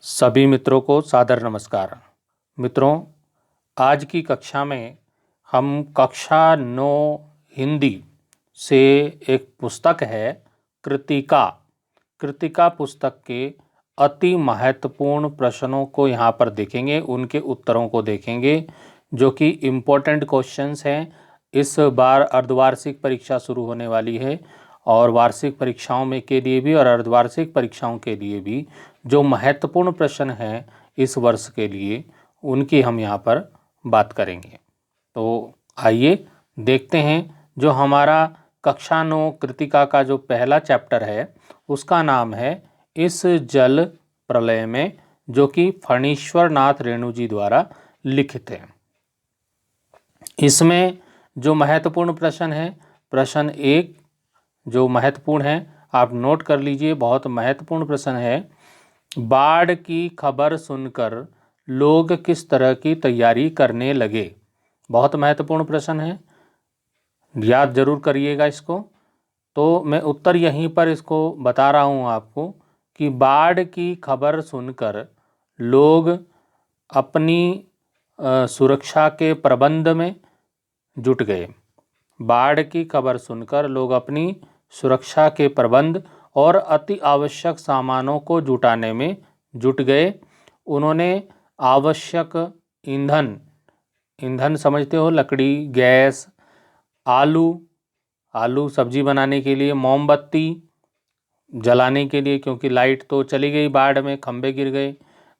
सभी मित्रों को सादर नमस्कार। मित्रों, आज की कक्षा में हम कक्षा 9 हिंदी से एक पुस्तक है कृतिका। कृतिका पुस्तक के अति महत्वपूर्ण प्रश्नों को यहाँ पर देखेंगे, उनके उत्तरों को देखेंगे जो कि इम्पोर्टेंट क्वेश्चंस हैं। इस बार अर्धवार्षिक परीक्षा शुरू होने वाली है और वार्षिक परीक्षाओं में के लिए भी और अर्धवार्षिक परीक्षाओं के लिए भी जो महत्वपूर्ण प्रश्न हैं इस वर्ष के लिए, उनकी हम यहाँ पर बात करेंगे। तो आइए देखते हैं। जो हमारा कक्षा 9 कृतिका का जो पहला चैप्टर है उसका नाम है इस जल प्रलय में, जो कि फणीश्वर नाथ रेणु जी द्वारा लिखित है। इसमें जो महत्वपूर्ण प्रश्न है, प्रश्न 1 जो महत्वपूर्ण है आप नोट कर लीजिए, बहुत महत्वपूर्ण प्रश्न है। बाढ़ की खबर सुनकर लोग किस तरह की तैयारी करने लगे? बहुत महत्वपूर्ण प्रश्न है, याद जरूर करिएगा इसको। तो मैं उत्तर यहीं पर इसको बता रहा हूँ आपको कि बाढ़ की खबर सुनकर लोग अपनी सुरक्षा के प्रबंध में जुट गए। बाढ़ की खबर सुनकर लोग अपनी सुरक्षा के प्रबंध और अति आवश्यक सामानों को जुटाने में जुट गए। उन्होंने आवश्यक ईंधन समझते हो, लकड़ी, गैस, आलू सब्जी बनाने के लिए, मोमबत्ती जलाने के लिए क्योंकि लाइट तो चली गई, बाढ़ में खंभे गिर गए,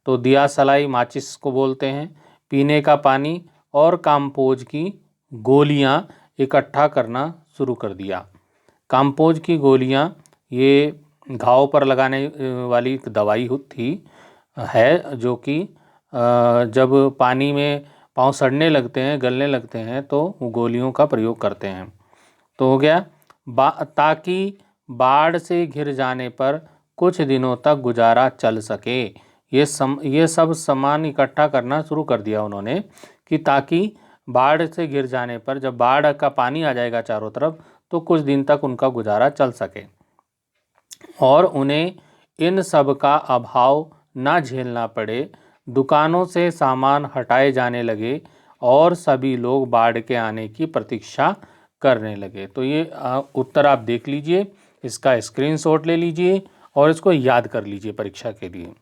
तो दिया सलाई माचिस को बोलते हैं, पीने का पानी और काम्पोज की गोलियां इकट्ठा करना शुरू कर दिया। काम्पोज की गोलियां ये घाव पर लगाने वाली एक दवाई थी है, जो कि जब पानी में पाँव सड़ने लगते हैं, गलने लगते हैं, तो वो गोलियों का प्रयोग करते हैं। तो हो गया ताकि बाढ़ से घिर जाने पर कुछ दिनों तक गुजारा चल सके। ये सब सामान इकट्ठा करना शुरू कर दिया उन्होंने कि ताकि बाढ़ से घिर जाने पर जब बाढ़ का पानी आ जाएगा चारों तरफ तो कुछ दिन तक उनका गुजारा चल सके और उन्हें इन सब का अभाव ना झेलना पड़े। दुकानों से सामान हटाए जाने लगे और सभी लोग बाढ़ के आने की प्रतीक्षा करने लगे। तो ये उत्तर आप देख लीजिए, इसका स्क्रीनशॉट ले लीजिए और इसको याद कर लीजिए परीक्षा के लिए।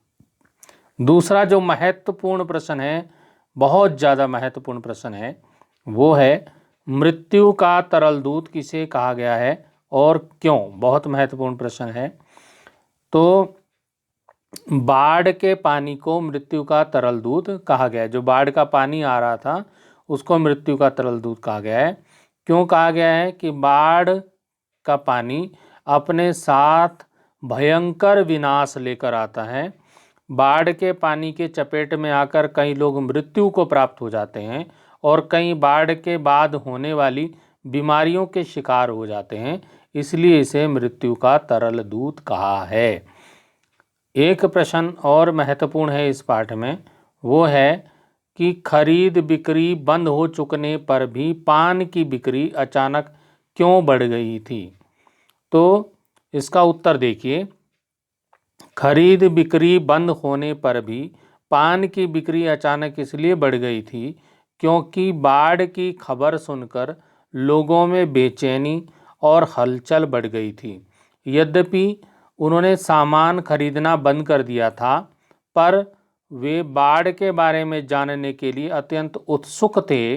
दूसरा जो महत्वपूर्ण प्रश्न है, बहुत ज़्यादा महत्वपूर्ण प्रश्न है, वो है मृत्यु का तरल दूत किसे कहा गया है और क्यों? बहुत महत्वपूर्ण प्रश्न है। तो बाढ़ के पानी को मृत्यु का तरल दूत कहा गया है। जो बाढ़ का पानी आ रहा था उसको मृत्यु का तरल दूत कहा गया है। क्यों कहा गया है? कि बाढ़ का पानी अपने साथ भयंकर विनाश लेकर आता है। बाढ़ के पानी के चपेट में आकर कई लोग मृत्यु को प्राप्त हो जाते हैं और कई बाढ़ के बाद होने वाली बीमारियों के शिकार हो जाते हैं, इसलिए इसे मृत्यु का तरल दूत कहा है। एक प्रश्न और महत्वपूर्ण है इस पाठ में, वो है कि खरीद बिक्री बंद हो चुकने पर भी पान की बिक्री अचानक क्यों बढ़ गई थी? तो इसका उत्तर देखिए। खरीद बिक्री बंद होने पर भी पान की बिक्री अचानक इसलिए बढ़ गई थी क्योंकि बाढ़ की खबर सुनकर लोगों में बेचैनी और हलचल बढ़ गई थी। यद्यपि उन्होंने सामान खरीदना बंद कर दिया था, पर वे बाढ़ के बारे में जानने के लिए अत्यंत उत्सुक थे।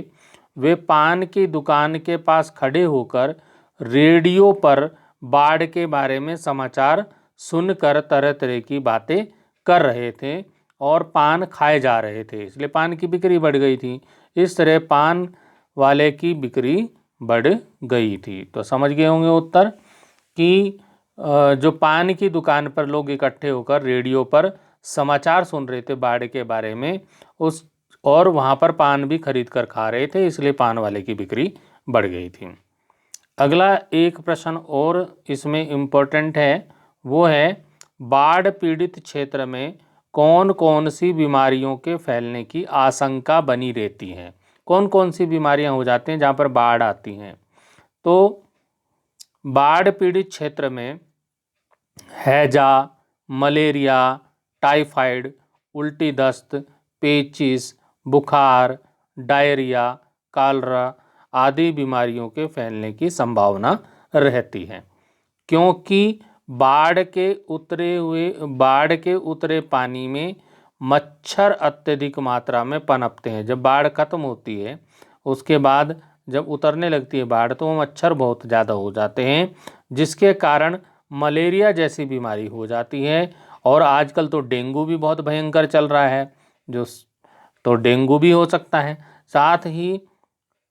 वे पान की दुकान के पास खड़े होकर रेडियो पर बाढ़ के बारे में समाचार सुनकर तरह तरह की बातें कर रहे थे और पान खाए जा रहे थे, इसलिए पान की बिक्री बढ़ गई थी। इस तरह पान वाले की बिक्री बढ़ गई थी। तो समझ गए होंगे उत्तर कि जो पान की दुकान पर लोग इकट्ठे होकर रेडियो पर समाचार सुन रहे थे बाढ़ के बारे में, और वहाँ पर पान भी खरीद कर खा रहे थे, इसलिए पान वाले की बिक्री बढ़ गई थी। अगला एक प्रश्न और इसमें इम्पोर्टेंट है, वो है बाढ़ पीड़ित क्षेत्र में कौन कौन सी बीमारियों के फैलने की आशंका बनी रहती है? कौन कौन सी बीमारियां हो जाती हैं जहाँ पर बाढ़ आती हैं? तो बाढ़ पीड़ित क्षेत्र में हैजा, मलेरिया, टाइफाइड उल्टी दस्त, पेचिश, बुखार, डायरिया, कॉलरा आदि बीमारियों के फैलने की संभावना रहती है। क्योंकि बाढ़ के उतरे पानी में मच्छर अत्यधिक मात्रा में पनपते हैं। जब बाढ़ खत्म होती है उसके बाद जब उतरने लगती है बाढ़ तो वो मच्छर बहुत ज़्यादा हो जाते हैं, जिसके कारण मलेरिया जैसी बीमारी हो जाती है। और आजकल तो डेंगू भी बहुत भयंकर चल रहा है, तो डेंगू भी हो सकता है। साथ ही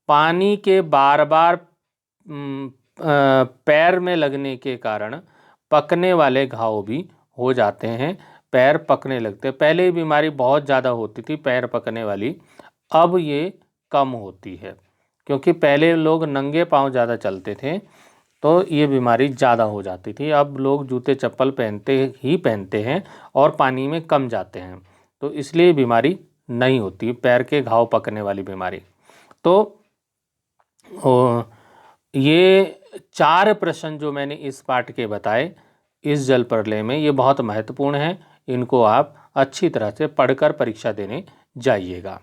पानी के बार बार पैर में लगने के कारण पकने वाले घाव भी हो जाते हैं, पैर पकने लगते हैं। पहले ये बीमारी बहुत ज़्यादा होती थी पैर पकने वाली, अब ये कम होती है क्योंकि पहले लोग नंगे पांव ज़्यादा चलते थे तो ये बीमारी ज़्यादा हो जाती थी। अब लोग जूते चप्पल पहनते हैं और पानी में कम जाते हैं, तो इसलिए बीमारी नहीं होती पैर के घाव पकने वाली बीमारी। तो ये 4 प्रश्न जो मैंने इस पाठ के बताए इस जल प्रलय में, ये बहुत महत्वपूर्ण हैं। इनको आप अच्छी तरह से पढ़कर परीक्षा देने जाइएगा।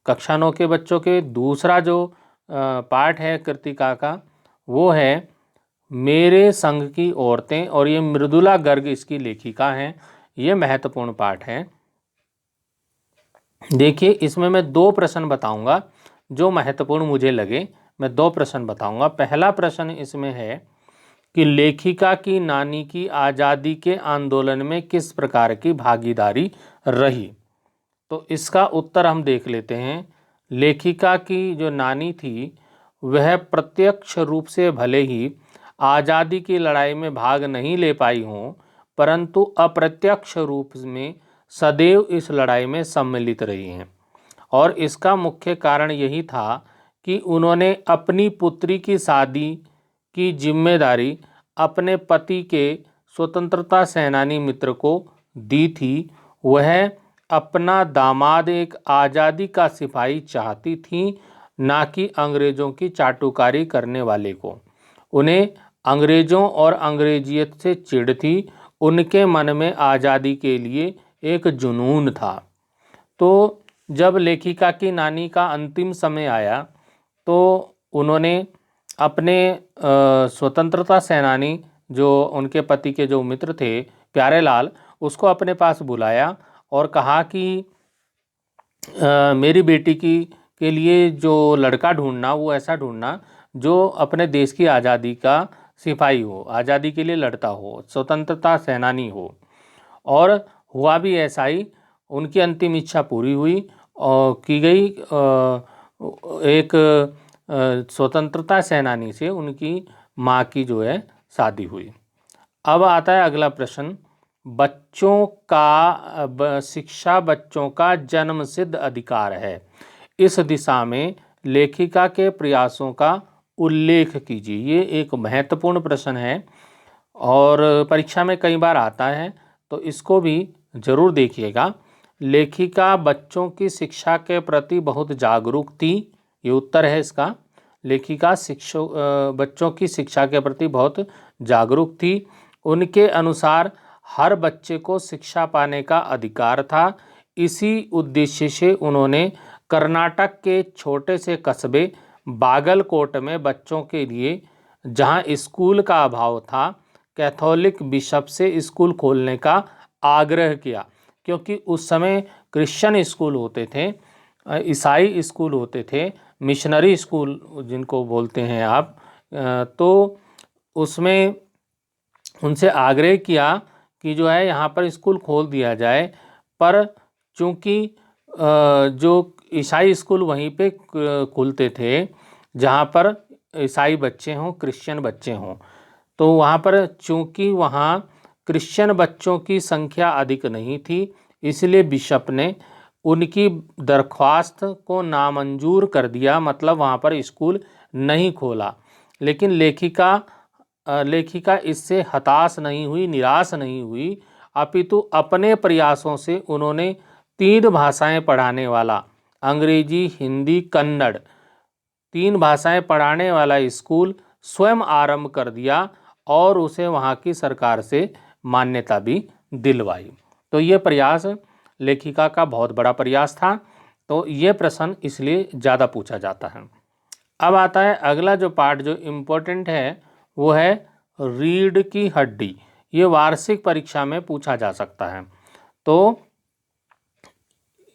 कक्षा 9 के बच्चों के दूसरा जो पाठ है कृतिका का, वो है मेरे संग की औरतें, और ये मृदुला गर्ग इसकी लेखिका हैं। ये महत्वपूर्ण पाठ है। देखिए इसमें मैं 2 प्रश्न बताऊंगा जो महत्वपूर्ण मुझे लगे। मैं 2 प्रश्न बताऊंगा। पहला प्रश्न इसमें है कि लेखिका की नानी की आज़ादी के आंदोलन में किस प्रकार की भागीदारी रही। तो इसका उत्तर हम देख लेते हैं। लेखिका की जो नानी थी वह प्रत्यक्ष रूप से भले ही आज़ादी की लड़ाई में भाग नहीं ले पाई हों, परंतु अप्रत्यक्ष रूप में सदैव इस लड़ाई में सम्मिलित रही हैं। और इसका मुख्य कारण यही था कि उन्होंने अपनी पुत्री की शादी की जिम्मेदारी अपने पति के स्वतंत्रता सेनानी मित्र को दी थी। वह अपना दामाद एक आज़ादी का सिपाही चाहती थी, ना कि अंग्रेज़ों की चाटुकारी करने वाले को। उन्हें अंग्रेज़ों और अंग्रेजियत से चिढ़ थी। उनके मन में आज़ादी के लिए एक जुनून था। तो जब लेखिका की नानी का अंतिम समय आया तो उन्होंने अपने स्वतंत्रता सेनानी जो उनके पति के जो मित्र थे प्यारेलाल, उसको अपने पास बुलाया और कहा कि मेरी बेटी के लिए जो लड़का ढूंढना वो ऐसा ढूंढना जो अपने देश की आज़ादी का सिपाही हो, आज़ादी के लिए लड़ता हो, स्वतंत्रता सेनानी हो। और हुआ भी ऐसा ही। उनकी अंतिम इच्छा पूरी हुई और की गई। एक स्वतंत्रता सेनानी से उनकी माँ की जो है शादी हुई। अब आता है अगला प्रश्न। शिक्षा बच्चों का जन्मसिद्ध अधिकार है। इस दिशा में लेखिका के प्रयासों का उल्लेख कीजिए। ये एक महत्वपूर्ण प्रश्न है और परीक्षा में कई बार आता है, तो इसको भी जरूर देखिएगा। लेखिका बच्चों की शिक्षा के प्रति बहुत जागरूक थी। ये उत्तर है इसका। लेखिका बच्चों की शिक्षा के प्रति बहुत जागरूक थी। उनके अनुसार हर बच्चे को शिक्षा पाने का अधिकार था। इसी उद्देश्य से उन्होंने कर्नाटक के छोटे से कस्बे बागलकोट में बच्चों के लिए, जहां स्कूल का अभाव था, कैथोलिक बिशप से स्कूल खोलने का आग्रह किया। क्योंकि उस समय क्रिश्चियन स्कूल होते थे, ईसाई स्कूल होते थे, मिशनरी स्कूल जिनको बोलते हैं आप, तो उसमें उनसे आग्रह किया कि जो है यहाँ पर स्कूल खोल दिया जाए। पर चूँकि जो ईसाई स्कूल वहीं पे खुलते थे जहाँ पर ईसाई बच्चे हों, क्रिश्चियन बच्चे हों, तो वहाँ पर चूँकि वहाँ क्रिश्चियन बच्चों की संख्या अधिक नहीं थी, इसलिए बिशप ने उनकी दरख्वास्त को नामंजूर कर दिया, मतलब वहाँ पर स्कूल नहीं खोला। लेकिन लेखिका इससे हताश नहीं हुई, निराश नहीं हुई, अपितु अपने प्रयासों से उन्होंने 3 भाषाएं पढ़ाने वाला, अंग्रेजी, हिंदी, कन्नड़, 3 भाषाएं पढ़ाने वाला स्कूल स्वयं आरंभ कर दिया और उसे वहाँ की सरकार से मान्यता भी दिलवाई। तो ये प्रयास लेखिका का बहुत बड़ा प्रयास था। तो ये प्रश्न इसलिए ज़्यादा पूछा जाता है। अब आता है अगला जो पार्ट जो इम्पोर्टेंट है, वो है रीढ़ की हड्डी। ये वार्षिक परीक्षा में पूछा जा सकता है। तो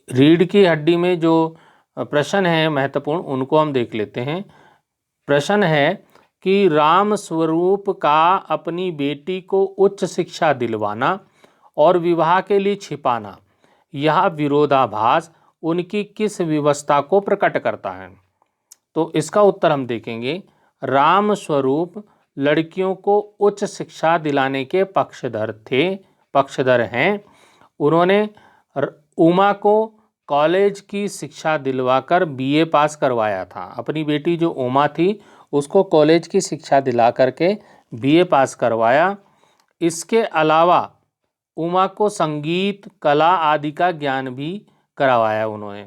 रीढ़ की हड्डी में जो प्रश्न है महत्वपूर्ण, उनको हम देख लेते हैं। प्रश्न है कि राम स्वरूप का अपनी बेटी को उच्च शिक्षा दिलवाना और विवाह के लिए छिपाना, यह विरोधाभास उनकी किस विवशता को प्रकट करता है? तो इसका उत्तर हम देखेंगे। राम स्वरूप लड़कियों को उच्च शिक्षा दिलाने के पक्षधर हैं। उन्होंने उमा को कॉलेज की शिक्षा दिलवाकर बीए पास करवाया था। अपनी बेटी जो उमा थी उसको कॉलेज की शिक्षा दिला करके बीए पास करवाया। इसके अलावा उमा को संगीत, कला आदि का ज्ञान भी करवाया उन्होंने।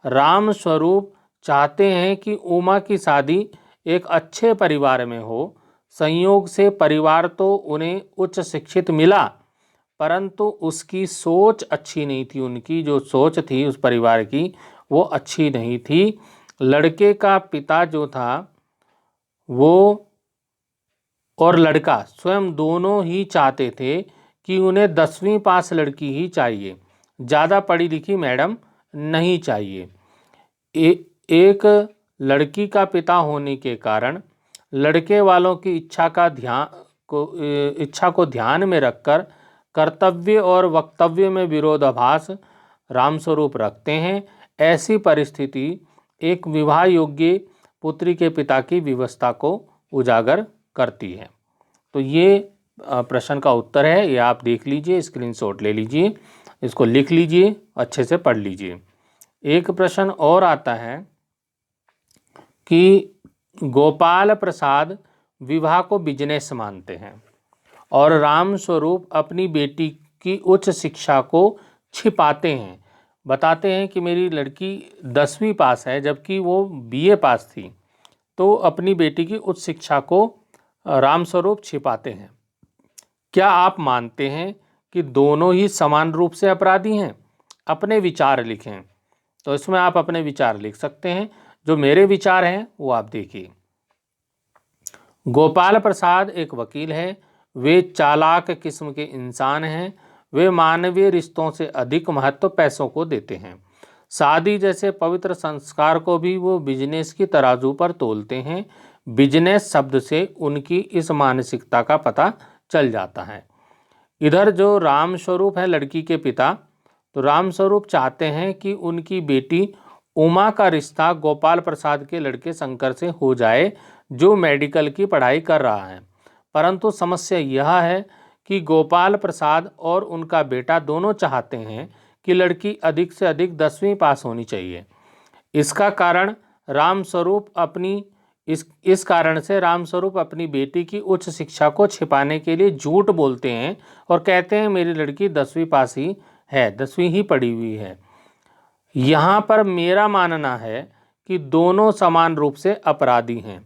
राम स्वरूप चाहते हैं कि उमा की शादी एक अच्छे परिवार में हो। संयोग से परिवार तो उन्हें उच्च शिक्षित मिला, परंतु उसकी सोच अच्छी नहीं थी। उनकी जो सोच थी उस परिवार की, वो अच्छी नहीं थी। लड़के का पिता जो था वो और लड़का स्वयं दोनों ही चाहते थे कि उन्हें 10वीं पास लड़की ही चाहिए, ज़्यादा पढ़ी लिखी मैडम नहीं चाहिए। एक लड़की का पिता होने के कारण लड़के वालों की इच्छा को ध्यान में रखकर कर्तव्य और वक्तव्य में विरोधाभास रामस्वरूप रखते हैं। ऐसी परिस्थिति एक विवाह योग्य पुत्री के पिता की विवशता को उजागर करती है। तो ये प्रश्न का उत्तर है। ये आप देख लीजिए, स्क्रीनशॉट ले लीजिए, इसको लिख लीजिए, अच्छे से पढ़ लीजिए। एक प्रश्न और आता है कि गोपाल प्रसाद विवाह को बिजनेस मानते हैं और राम स्वरूप अपनी बेटी की उच्च शिक्षा को छिपाते हैं। बताते हैं कि मेरी लड़की 10वीं पास है, जबकि वो बीए पास थी। तो अपनी बेटी की उच्च शिक्षा को राम स्वरूप छिपाते हैं। क्या आप मानते हैं कि दोनों ही समान रूप से अपराधी हैं? अपने विचार लिखें। तो इसमें आप अपने विचार लिख सकते हैं। जो मेरे विचार हैं वो आप देखिए। गोपाल प्रसाद एक वकील है। वे चालाक किस्म के इंसान हैं। वे मानवीय रिश्तों से अधिक महत्व पैसों को देते हैं। शादी जैसे पवित्र संस्कार को भी वो बिजनेस की तराजू पर तोलते हैं। बिजनेस शब्द से उनकी इस मानसिकता का पता चल जाता है। इधर जो रामस्वरूप है लड़की के पिता, तो रामस्वरूप चाहते हैं कि उनकी बेटी उमा का रिश्ता गोपाल प्रसाद के लड़के शंकर से हो जाए, जो मेडिकल की पढ़ाई कर रहा है। परंतु समस्या यह है कि गोपाल प्रसाद और उनका बेटा दोनों चाहते हैं कि लड़की अधिक से अधिक 10वीं पास होनी चाहिए। इसका कारण रामस्वरूप अपनी इस कारण से रामस्वरूप अपनी बेटी की उच्च शिक्षा को छिपाने के लिए झूठ बोलते हैं और कहते हैं मेरी लड़की 10वीं पास ही है, 10वीं ही पढ़ी हुई है। यहाँ पर मेरा मानना है कि दोनों समान रूप से अपराधी हैं,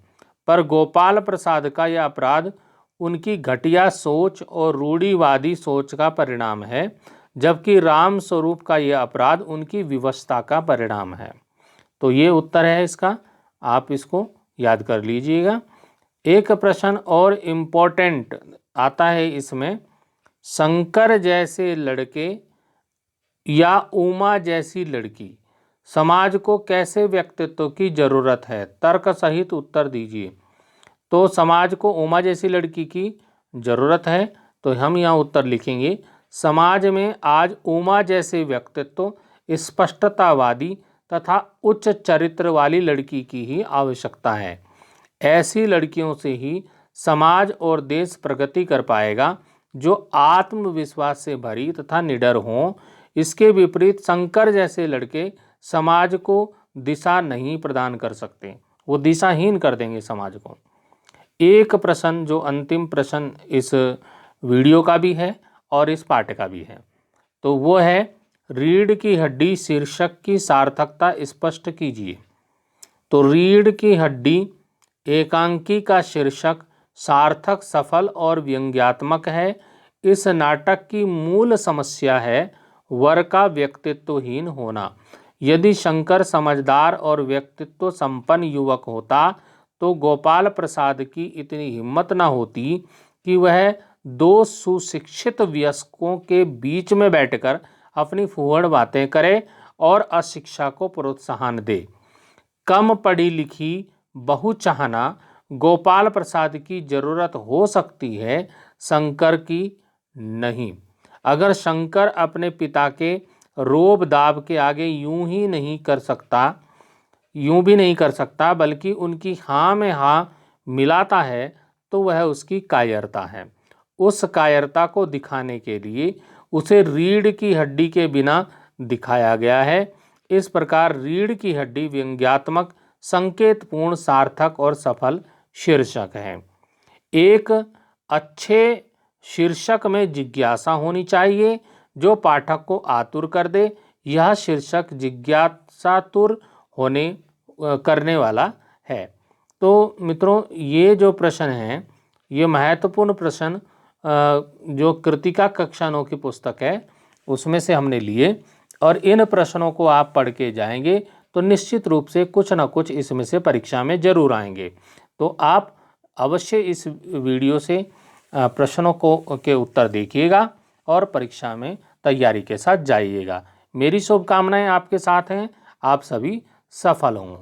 पर गोपाल प्रसाद का यह अपराध उनकी घटिया सोच और रूढ़िवादी सोच का परिणाम है, जबकि रामस्वरूप का यह अपराध उनकी विवशता का परिणाम है। तो ये उत्तर है इसका, आप इसको याद कर लीजिएगा। एक प्रश्न और इम्पोर्टेंट आता है इसमें, शंकर जैसे लड़के या उमा जैसी लड़की समाज को कैसे व्यक्तित्व की जरूरत है? तर्क सहित उत्तर दीजिए। तो समाज को उमा जैसी लड़की की जरूरत है, तो हम यहाँ उत्तर लिखेंगे, समाज में आज उमा जैसे व्यक्तित्व, स्पष्टतावादी तथा उच्च चरित्र वाली लड़की की ही आवश्यकता है। ऐसी लड़कियों से ही समाज और देश प्रगति कर पाएगा, जो आत्मविश्वास से भरी तथा निडर हों। इसके विपरीत शंकर जैसे लड़के समाज को दिशा नहीं प्रदान कर सकते, वो दिशाहीन कर देंगे समाज को। एक प्रश्न जो अंतिम प्रश्न इस वीडियो का भी है और इस पाठ का भी है, तो वो है रीढ़ की हड्डी शीर्षक की सार्थकता स्पष्ट कीजिए। तो रीढ़ की हड्डी एकांकी का शीर्षक सार्थक, सफल और व्यंग्यात्मक है। इस नाटक की मूल समस्या है वर का व्यक्तित्वहीन होना। यदि शंकर समझदार और व्यक्तित्व संपन्न युवक होता तो गोपाल प्रसाद की इतनी हिम्मत न होती कि वह दो सुशिक्षित वयस्कों के बीच में बैठकर अपनी फूहड़ बातें करे और अशिक्षा को प्रोत्साहन दे। कम पढ़ी लिखी बहू चाहना गोपाल प्रसाद की जरूरत हो सकती है, शंकर की नहीं। अगर शंकर अपने पिता के रोब दाब के आगे यूं भी नहीं कर सकता बल्कि उनकी हाँ में हाँ मिलाता है तो वह उसकी कायरता है। उस कायरता को दिखाने के लिए उसे रीढ़ की हड्डी के बिना दिखाया गया है। इस प्रकार रीढ़ की हड्डी व्यंग्यात्मक, संकेतपूर्ण, सार्थक और सफल शीर्षक है। एक अच्छे शीर्षक में जिज्ञासा होनी चाहिए जो पाठक को आतुर कर दे। यह शीर्षक जिज्ञासातुर करने वाला है। तो मित्रों, ये जो प्रश्न हैं ये महत्वपूर्ण प्रश्न जो कृतिका कक्षा 9 की पुस्तक है उसमें से हमने लिए, और इन प्रश्नों को आप पढ़ के जाएंगे तो निश्चित रूप से कुछ ना कुछ इसमें से परीक्षा में जरूर आएंगे। तो आप अवश्य इस वीडियो से प्रश्नों के उत्तर देखिएगा और परीक्षा में तैयारी के साथ जाइएगा। मेरी शुभकामनाएं आपके साथ हैं। आप सभी सफल हों।